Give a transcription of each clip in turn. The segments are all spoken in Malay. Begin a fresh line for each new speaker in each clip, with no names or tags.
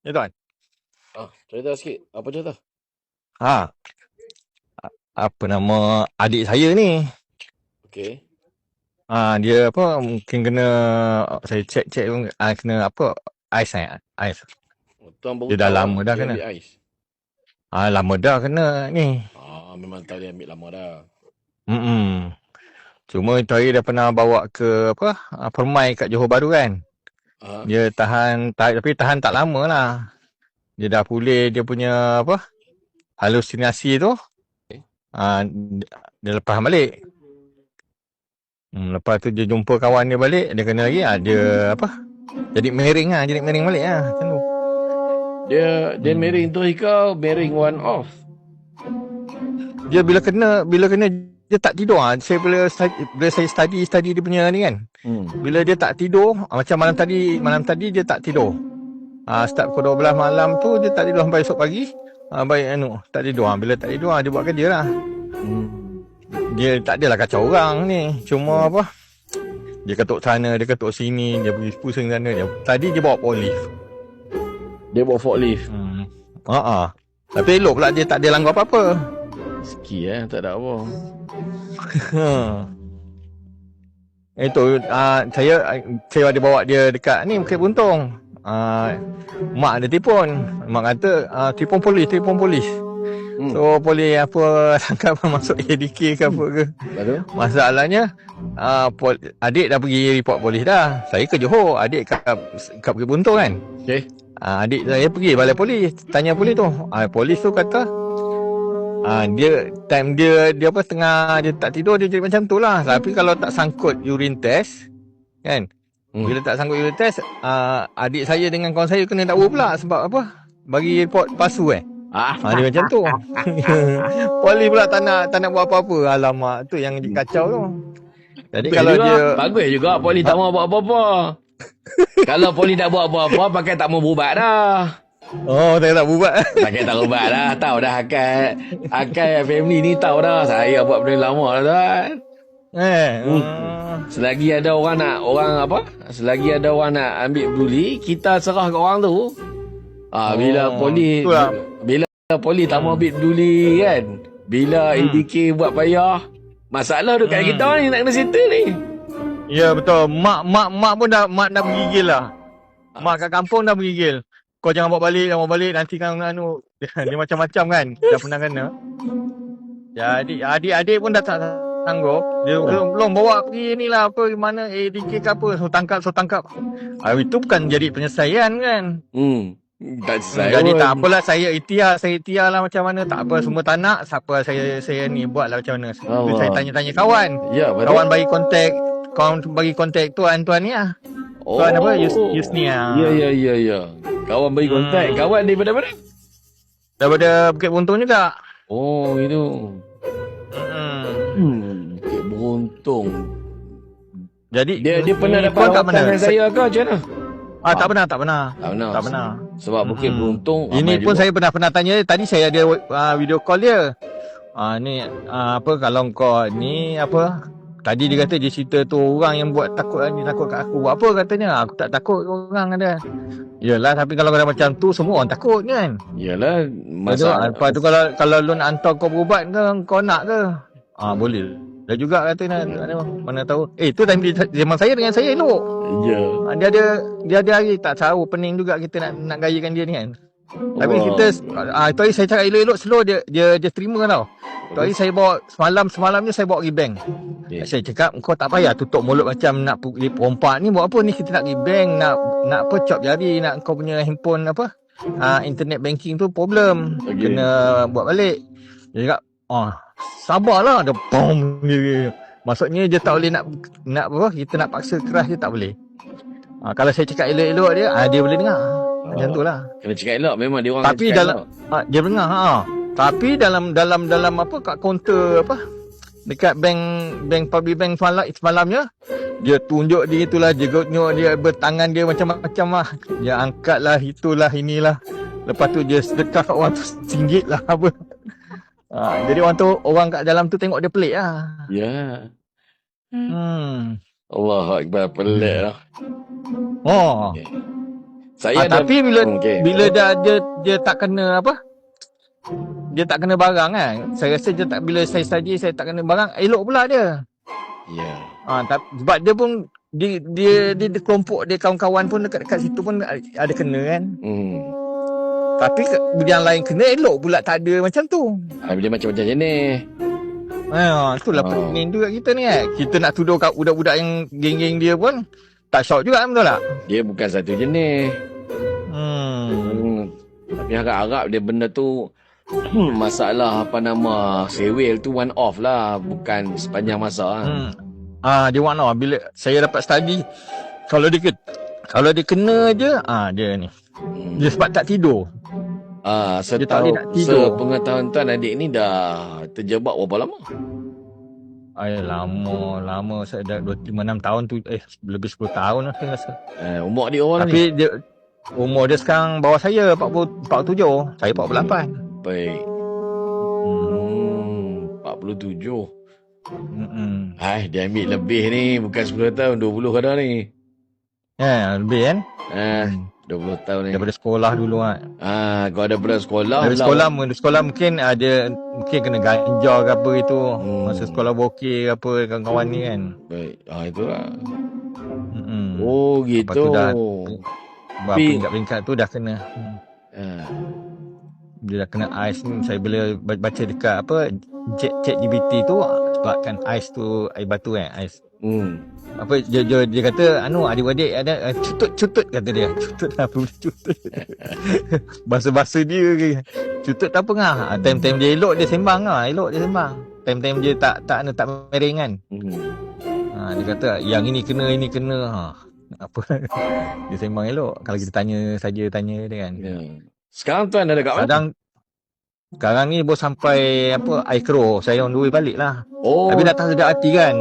Ya tuan.
Cerita sikit. Apa cerita?
Ha, apa nama adik saya ni?
Okey.
Dia apa mungkin kena saya cek kena apa ais.
Tuan baru
Dia dah
tahu
lama dah
dia
kena.
ambil ais.
Lama dah kena ni.
Memang tahu dia ambil lama dah.
Cuma itu hari dah pernah bawa ke apa? Permai kat Johor Bahru kan. Dia tapi tahan tak lama lah. Dia dah pulih dia punya apa? Halusinasi tu. Dia lepas balik. Lepas tu dia jumpa kawan dia balik, dia kena lagi dia apa? Jadi miring balik macam tu.
Dia miring tu kau miring one off.
Dia bila kena dia tak tidur Saya bila saya study dia punya ni kan. Bila dia tak tidur, macam malam tadi dia tak tidur. Start pukul 12 malam tu dia tak tidur sampai esok pagi. Tak tidur. Bila tak tidur dia buat kerja lah. Dia tak adalah kacau orang ni. Cuma apa? Dia ketuk sana, dia ketuk sini, dia pergi pusing sana. Tadi dia bawa forklift.
Dia bawa forklift.
Tapi elok pula dia tak ada langgar apa-apa.
Ski tak ada apa.
Itu saya ada bawa dia dekat ni Bukit Buntung. Mak ada telefon. Mak kata telefon polis. So polis apa sangka masuk ADK ke apa ke. Masalahnya adik dah pergi report polis dah. Saya ke Johor, adik kat Bukit Buntung kan.
Okey.
Adik saya pergi balai polis, tanya polis tu. Polis tu kata dia apa tengah dia tak tidur, dia jadi macam tu lah. Tapi kalau tak sangkut urine test kan. Bila tak sangkut urine test, adik saya dengan kawan saya kena dakwa pula sebab apa? Bagi report palsu dia macam tu. Polis pula tak nak buat apa-apa. Alamak, tu yang kacau tu. Jadi kalau dia
bagus juga polis tak mau buat apa-apa. Kalau polis tak buat apa-apa, pakai tak mau bubat dah.
Saya tak buat.
Pakai tak bubat dah. Tahu dah akal family ni tahu dah. Saya buat benda lama dah tuan. Selagi ada selagi ada orang nak ambil peduli, kita serah kat orang tu. Bila polis tak mau ambil peduli kan. Bila ADK buat payah, masalah tu kat kita ni nak kena settle ni.
Ya betul. Mak pun dah bergigil lah. Mak kat kampung dah bergigil. Kau jangan bawa balik nanti kan dia macam-macam kan. Dah pernah kena. Jadi adik-adik pun dah tak sanggup. Dia belum bawa pergi ni lah apa mana ADK ke apa. So tangkap. Itu bukan jadi penyelesaian kan.
Tak selesai.
Jadi tak apalah, saya ikhtiar lah macam mana. Tak apa, semua tak nak. Siapa saya ni buat lah macam mana. Saya tanya-tanya kawan. Kawan bagi kontak tuan ni lah. Tuan apa? Yusni lah.
Ya. Kawan bagi kontak. Kawan daripada mana?
Daripada Bukit Buntung juga.
Itu. Bukit Buntung.
Jadi
dia pernah dapat rawatan saya ke macam mana?
Tak pernah.
Sebab Bukit Buntung
ini pun juga. Saya pernah tanya. Tadi saya ada video call dia. Ni apa kalau kau ni apa? Tadi dia kata dia cerita tu orang yang buat takut kat aku. Buat apa katanya? Aku tak takut orang ada. Yalah, tapi kalau kau dah macam tu semua orang takut kan?
Yalah, masalah.
Lepas tu kalau lu nak hantar kau berubat ke, kau nak ke? Boleh. Dah juga kata mana tahu. Tu time zaman saya dengan saya elok. Ya. Dia ada hari tak tahu pening juga kita nak gayakan dia ni kan. Tapi kita tu hari saya cakap elok-elok slow dia terima tau. Tu hari saya bawa semalamnya saya bawa pergi bank. Saya cakap kau tak payah tutup mulut macam nak perompak ni buat apa ni, kita nak pergi bank nak apa chop jari, nak kau punya handphone apa internet banking tu problem. Kena buat balik. Dia cakap sabarlah, ada bom dia. Maksudnya dia tak boleh nak apa, kita nak paksa keras dia tak boleh. Kalau saya cakap elok-elok dia boleh dengar. Macam tu lah.
Kena cakap elok, memang dia orang.
Tapi dalam dia dengar Tapi dalam apa kat kaunter apa dekat bank public bank semalamnya dia tunjuk dia itulah, dia tunjuk dia bertangan dia macam-macam lah. Dia angkat lah, itulah, inilah. Lepas tu dia sedekah kat orang tu RM1 lah apa. Jadi orang kat dalam tu tengok dia pelik lah.
Ya. Allahu Akbar, pelik lah.
Tapi bila dia tak kena apa? Dia tak kena barang kan. Saya rasa bila saya study saya tak kena barang, elok pula dia.
Ya.
Sebab dia pun dia kelompok dia, kawan-kawan pun dekat situ pun ada kena kan. Tapi yang lain kena elok pula tak ada macam tu.
Dia macam-macam jenis.
Itulah pening tu kat kita ni kan. Kita nak tuduh kat budak-budak yang geng-geng dia pun tak syok juga, betul tak?
Dia bukan satu jenis. Tapi harap-harap dia benda tu masalah sewel tu one off lah, bukan sepanjang masa.
Dia one off. Bila saya dapat study, kalau dia kena je, dia ni. Dia sebab tak tidur.
Sepengetahuan tuan, adik ni dah terjebak berapa lama?
Lama. Saya dah 25-6 tahun tu. Lebih 10 tahun lah saya rasa.
Umur dia orang
Tapi ni? Umur dia sekarang bawah saya 47. Saya 48.
Baik. 47. Dia ambil lebih ni. Bukan 10 tahun, 20 kadang ni.
Lebih kan?
20 tahun ni.
Daripada sekolah dulu kan.
Kau daripada sekolah.
Dari sekolah mungkin ada, mungkin kena ganja ke apa itu. Masa sekolah bokeh ke apa kawan-kawan ni kan.
Baik. Itulah. Oh gitu.
Lepas tu dah peringkat-peringkat tu dah kena. Dia dah kena ICE ni. Saya bila baca dekat apa ChatGPT tu, sebabkan ICE tu air batu kan, ICE. Apa dia kata adik-adik ada cutut kata dia. Cutut apa boleh cutut. Bahasa-bahasa dia ke. Cutut tak apa ngah. Time-time dia elok dia sembang lah. Time-time dia tak mereng kan. Dia kata yang ini kena. Apa dia sembang elok. Kalau kita tanya dia kan.
Sekarang tuan ada kat mana?
Sekarang ni baru sampai air keruh. Saya on the way balik lah. Tapi datang sedap hati kan.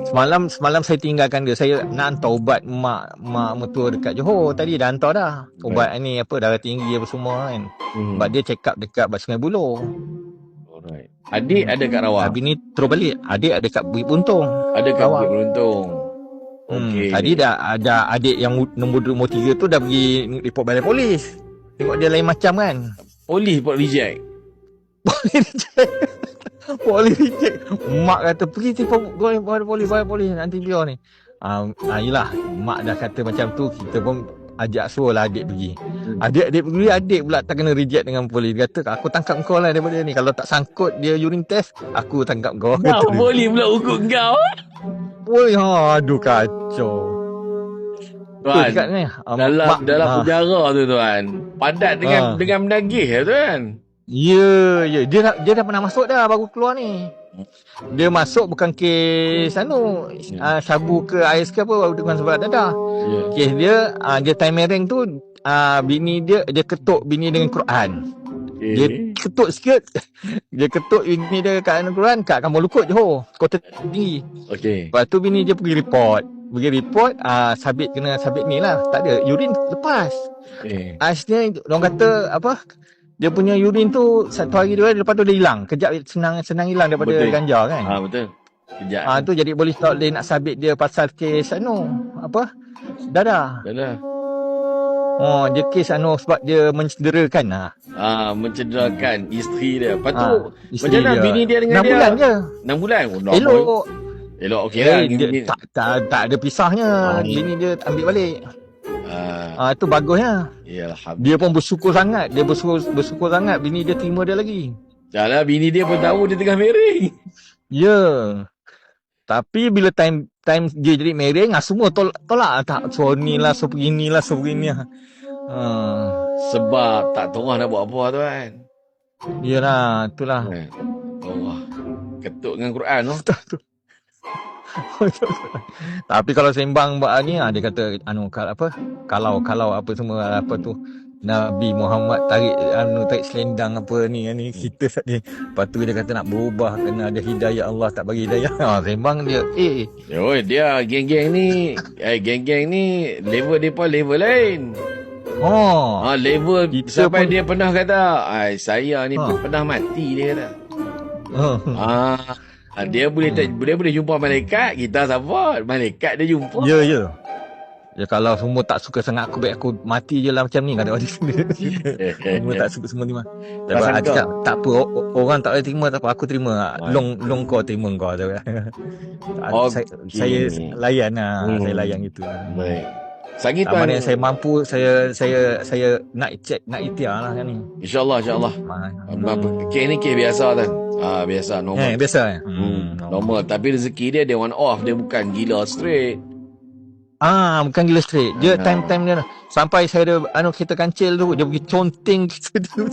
Semalam saya tinggalkan dia. Saya nak hantar ubat mak mertua dekat Johor. Tadi dah hantar dah. Ubat ni darah tinggi apa semua kan. Sebab dia check up dekat Sungai Buloh.
Alright. Adik ada kat Rawang.
Habis ni terus balik. Adik ada kat Bukit Buntung.
Ada kat Bukit Buntung. Okey.
Tadi dah ada adik yang nombor 3 tu dah pergi report balai polis. Tengok dia lain macam kan.
Polis buat reject.
Polis reject. Mak kata pergi balai polis nanti beliau ni. Yelah, mak dah kata macam tu, kita pun ajak suruh lah adik pergi. Adik pula tak kena reject dengan polis. Dia kata aku tangkap kau lah daripada ni. Kalau tak sangkut dia urine test, aku tangkap kau.
Polis pula hukum kau.
Polis, aduh kacau.
Tuan, dalam penjara tu tuan, padat dengan menagih tuan.
Ya. Dia dah pernah masuk dah, baru keluar ni. Dia masuk bukan kes sabu ke ais ke apa, bukan sebab dadah. Kes dia time mereng tu, bini dia ketuk bini dengan Quran. Dia ketuk sikit. Dia ketuk bini dia kat Quran kat Kampung Lukut Johor, Kota Tinggi. Lepas tu bini dia pergi report, sabit ni lah, tak ada urine lepas. Ais ni orang kata apa, dia punya urine tu satu hari 2 hari lepas tu dia hilang. Kejap senang hilang daripada ganja kan.
Betul. Kejap.
Tu jadi polis tak boleh nak sabit dia pasal kes dadah. Dia kes sebab dia mencederakan
mencederakan isteri dia. Lepas tu macam mana bini dia dengan
6 bulan je.
6 bulan. Elok okey lah.
Tak ada pisahnya. Bini dia ambil balik. Itu bagusnya. Dia pun bersyukur sangat. Dia bersyukur sangat bini dia terima dia lagi.
Yalah, bini dia pun tahu dia tengah mereng.
Ya. Tapi bila time dia jadi mereng, semua tolak. Tak, so ni lah, so begini lah.
Sebab tak tahu nak buat apa tuan.
Yalah, itulah.
Ketuk dengan Quran tu.
Tapi kalau sembang ni, dia kata kalau apa semua apa tu, Nabi Muhammad tarik selendang apa ni kita ni. Lepas tu dia kata nak berubah, kena ada hidayah, Allah tak bagi hidayah. Sembang dia.
Dia geng-geng ni level depa level lain. Level sampai dia pernah kata, saya ni pernah mati dia kata. Dia boleh jumpa malaikat, kita siapa? Malaikat dia jumpa.
Ya. Ya kalau semua tak suka sangat aku, baik aku mati je lah macam ni kata dia. Semua tak suka semua ni mah. Tapi
Pasal
aku cakap tak apa, orang tak boleh terima, tak apa, aku terima. Long kau terima kau. Saya layan lah, saya layan gitu.
Baik. Sagi tuan,
mana yang saya mampu, saya nak cek, nak ikhtiar lah kan ni.
InsyaAllah. Kes ni kes biasa tuan. Biasa, normal.
Biasa.
Normal. Tapi rezeki dia one off. Dia bukan gila straight.
Bukan gila straight. Dia time-time dia sampai saya ada kereta kancil tu, dia pergi conteng kita tu.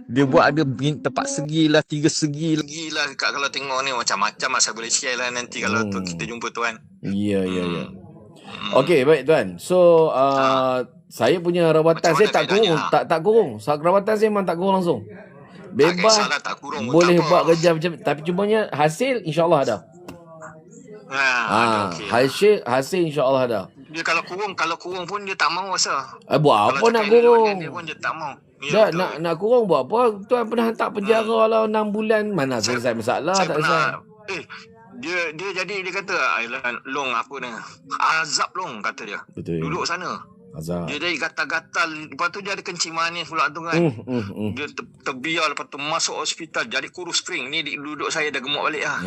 Dia buat ada tempat segi lah, 3 segi lah. Kalau tengok ni macam-macam lah, saya boleh share lah nanti kalau kita jumpa tuan.
Ya. Okey, baik tuan. So saya punya rawatan saya tak kurung, tak kurung. Rawatan saya memang tak kurung langsung. Bebas.
Tak kurung,
boleh buat kerja macam, tapi cumanya hasil insya-Allah ada.
Okay.
Hasil insya-Allah ada.
Dia kalau kurung pun dia tak mau rasa.
Buat apa nak kurung?
Dia pun dia tak mau.
Ya, nak kurung buat apa? Tuan pernah hantar penjara lah 6 bulan. Mana selesai masalah tak selesai.
Dia jadi dia kata, Long apa ni? Azab Long kata dia.
Betul.
Duduk sana.
Azab.
Dia jadi gatal-gatal. Lepas tu dia ada kencing manis pula tu kan. Dia terbiar, lepas tu masuk hospital. Jadi kurus kering. Ni duduk saya dah gemuk balik lah.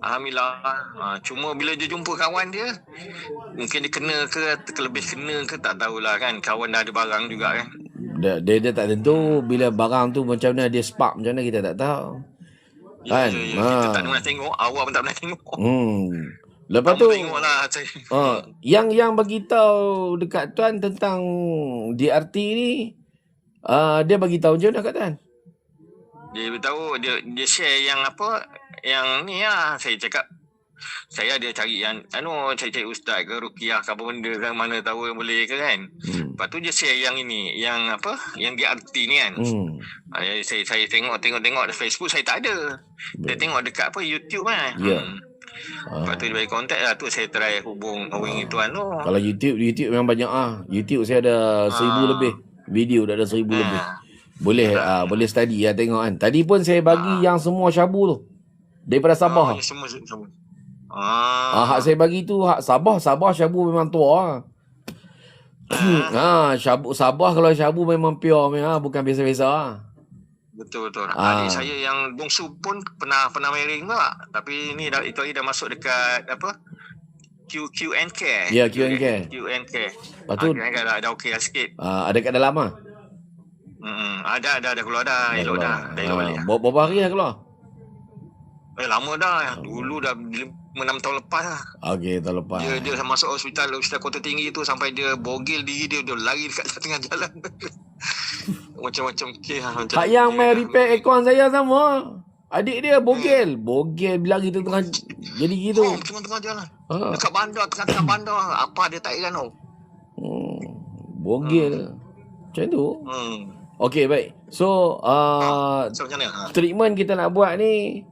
Alhamdulillah. Cuma bila dia jumpa kawan dia, mungkin dia kena ke, lebih kena ke tak tahulah kan. Kawan dah ada barang juga kan.
Dia tak tentu. Bila barang tu macam mana dia spark macam mana kita tak tahu. Kan?
Kita tak pernah tengok. Awak pun tak pernah tengok.
Lepas tu yang bagi tahu dekat tuan tentang DRT ni, dia bagi tahu macam mana kat tuan?
Dia beritahu, dia share yang apa, yang ni lah. Saya cakap, saya ada cari yang saya cari ustaz ke ruqyah ke apa benda kan, mana tahu boleh ke kan. Lepas tu dia share yang ini, yang apa, yang DRT ni kan. Saya tengok di Facebook, saya tak ada. Saya tengok dekat apa YouTube kan. Lepas tu dia bagi kontak lah, tu saya try hubungi tuan tu.
Kalau YouTube memang banyak YouTube saya ada 1000 lebih video, dah ada 1000 lebih. Boleh study lah tengok kan. Tadi pun saya bagi yang semua Syabu tu daripada Sabah.
Semua
hak saya bagi tu hak Sabah Syabu memang tua. Sabah kalau Syabu memang pure bukan biasa-biasa.
Betul. Adik saya yang bongsu pun pernah marrying juga. Tapi ni itu dah masuk dekat apa? QNK.
Ya, QNK.
Lepas tu dah okey lah sikit.
Ada kat dalam
Ada keluar dah. Elok dah. Dah elok balik.
Berapa hari dah keluar?
Lama dah. Dulu dah 5-6 tahun lepas lah.
Okey, tahun lepas.
Dia masuk hospital Kota Tinggi tu sampai dia bogel diri dia lari dekat tengah jalan. Macam-macam kes lah.
Hak yang main repair aircon saya sama. Adik dia bogel lari tengah jadi gitu.
Tengah jalan. Dekat bandar, tengah bandar. Apa dia tak heran tau.
Bogel. Macam tu. Okey, baik. So,
macam mana?
Treatment kita nak buat ni.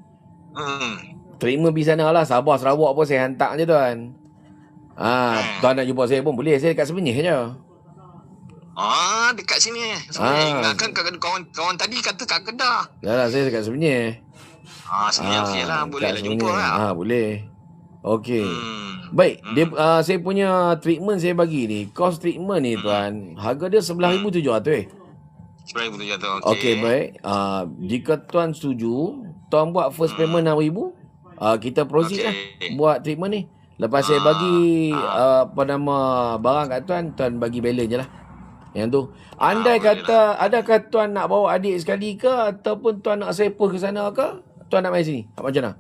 Treatment pergi sana lah. Sabah, Sarawak pun saya hantar je tuan. Tuan nak jumpa saya pun boleh. Saya dekat Sebenyih je.
Dekat sini. Kan kawan tadi kata kat Kedah.
Yalah, saya dekat Sebenyih.
Sebenarnya okey lah. Boleh lah jumpa lah.
Boleh. Okey. Baik. Dia, saya punya treatment saya bagi ni. Cost treatment ni tuan. Harga dia 11,700
11,700.
Okey, baik. Jika tuan setuju, tuan buat first payment 6,000. Kita proceed lah buat treatment ni. Lepas saya bagi barang kat tuan bagi balance je lah. Yang tu. Andai kata, adakah tuan nak bawa adik sekali ke, ataupun tuan nak saya push ke sana ke, tuan nak main sini? Macam mana?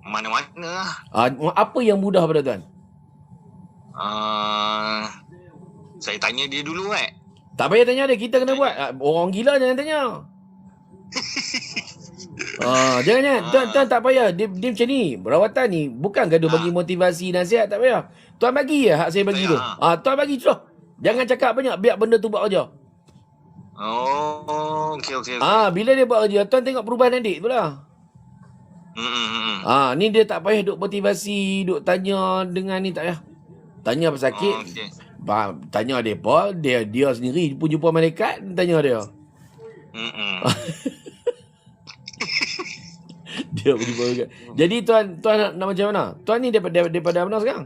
Mana-mana lah.
Apa yang mudah pada tuan?
Saya tanya dia dulu
Tak payah tanya dia, kita kena buat. Orang gila jangan tanya. Jangan. Tuan tak payah. Dia macam ni. Perawatan ni bukan gaduh bagi motivasi nasihat, tak payah. Tuan bagi je hak saya bagi tu. Tuan bagi terus. Jangan cakap banyak, biar benda tu buat kerja.
Okey.
Bila dia buat kerja, tuan tengok perubahan adik tu lah. Ni dia tak payah duk motivasi, duk tanya dengan ni, tak payah. Tanya apa sakit. Tanya dia apa, dia sendiri pun jumpa malaikat, tanya dia. Dia pun jumpa malaikat. Jadi tuan nak macam mana? Tuan ni daripada mana sekarang?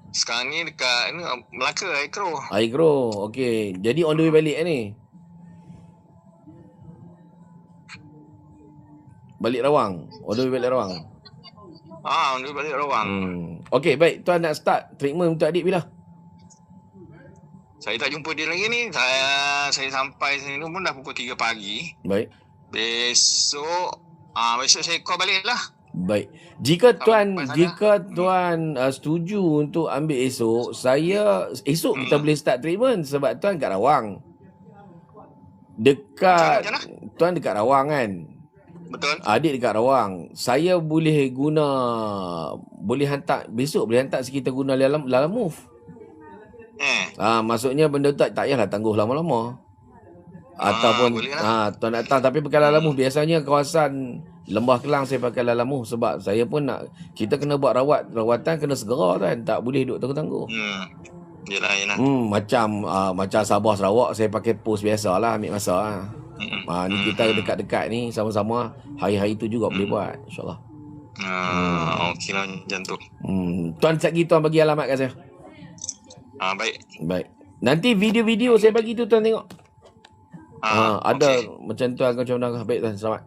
Sekarang ni dekat ni Melaka, Aikro.
Aikro. Okey. Jadi on the way balik ni. Balik Rawang. On the way balik Rawang.
On the way balik Rawang.
Okey, baik. Tuan nak start treatment untuk adik bila?
Saya tak jumpa dia lagi ni. Saya sampai sini pun dah pukul 3 pagi.
Baik.
Besok saya call balik lah.
Baik. Jika tuan setuju untuk ambil esok, kita boleh start treatment sebab tuan kat Rawang. Tuan dekat Rawang kan?
Betul.
Adik dekat Rawang. Saya boleh hantar besok, boleh hantar kita guna Lalamove. Maksudnya benda tu tak payahlah tangguh lama-lama. Ataupun tuan datang tapi pakai Lalamove. Biasanya kawasan Lembah Kelang saya pakai Lalamove sebab saya pun kita kena buat rawatan kena segera kan, tak boleh duduk tangguh-tangguh.
Yalah.
Macam Sabah Sarawak saya pakai pos biasalah, ambil masa ni kita dekat-dekat ni sama-sama hari-hari tu juga boleh buat insya-Allah. Okeylah macam tu. Tuan sekejap tuan bagi alamat kat saya. Baik. Nanti video-video saya bagi tu tuan tengok. Ada macam tu macam mana. Baik tuan, selamat.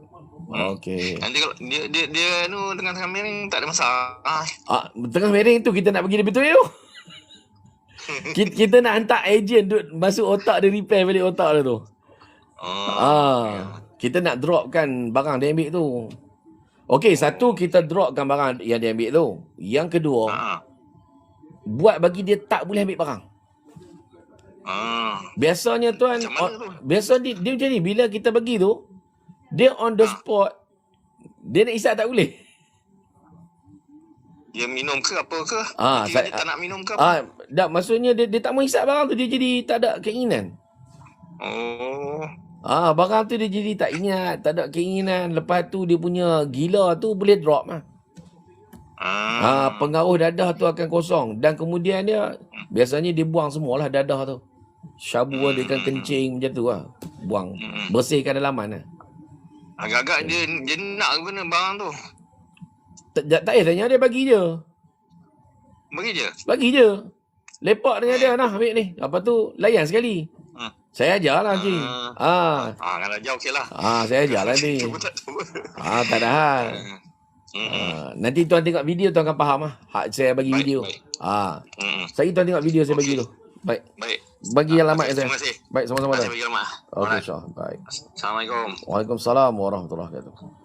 Okey. Nanti kalau dia tengah miring tak ada masalah. Tengah miring tu kita nak pergi dia betul tu. Kita nak hantar ejen masuk otak dia, repair balik otak dia tu. Kita nak dropkan barang dia ambil tu. Okey, satu kita dropkan barang yang dia ambil tu. Yang kedua, buat bagi dia tak boleh ambil barang. Biasanya tuan, biasa dia macam ni, bila kita bagi tu, dia on the spot, dia nak isap tak boleh.
Dia minum ke apa ke? Dia tak nak minum ke apa?
Maksudnya dia tak mau isap barang tu, dia jadi tak ada keinginan. Barang tu dia jadi tak ingat, tak ada keinginan. Lepas tu dia punya gila tu boleh drop lah. Pengaruh dadah tu akan kosong. Dan kemudian dia biasanya dia buang semualah dadah tu. Syabu dia akan kencing macam tu lah. Buang. Bersihkan dalaman lah.
Agak-agak dia nak ke mana barang tu?
Tak payah tanya dia, bagi je. Bagi je. Lepak dengan dia, nah ambil ni. Lepas tu layan sekali. Saya ajar lah nanti.
Kalau ajar okey lah.
Saya ajar lah nanti. Tak ada hal. Nanti tuan tengok video tuan akan faham lah. Saya bagi video. Saya tuan tengok video saya bagi tu. Baik. Bagi alamat saya.
Terima kasih.
Baik, sama-sama.
Terima kasih bagi alamat.
Okey, insya-Allah. Baik.
Assalamualaikum.
Waalaikumsalam warahmatullahi wabarakatuh.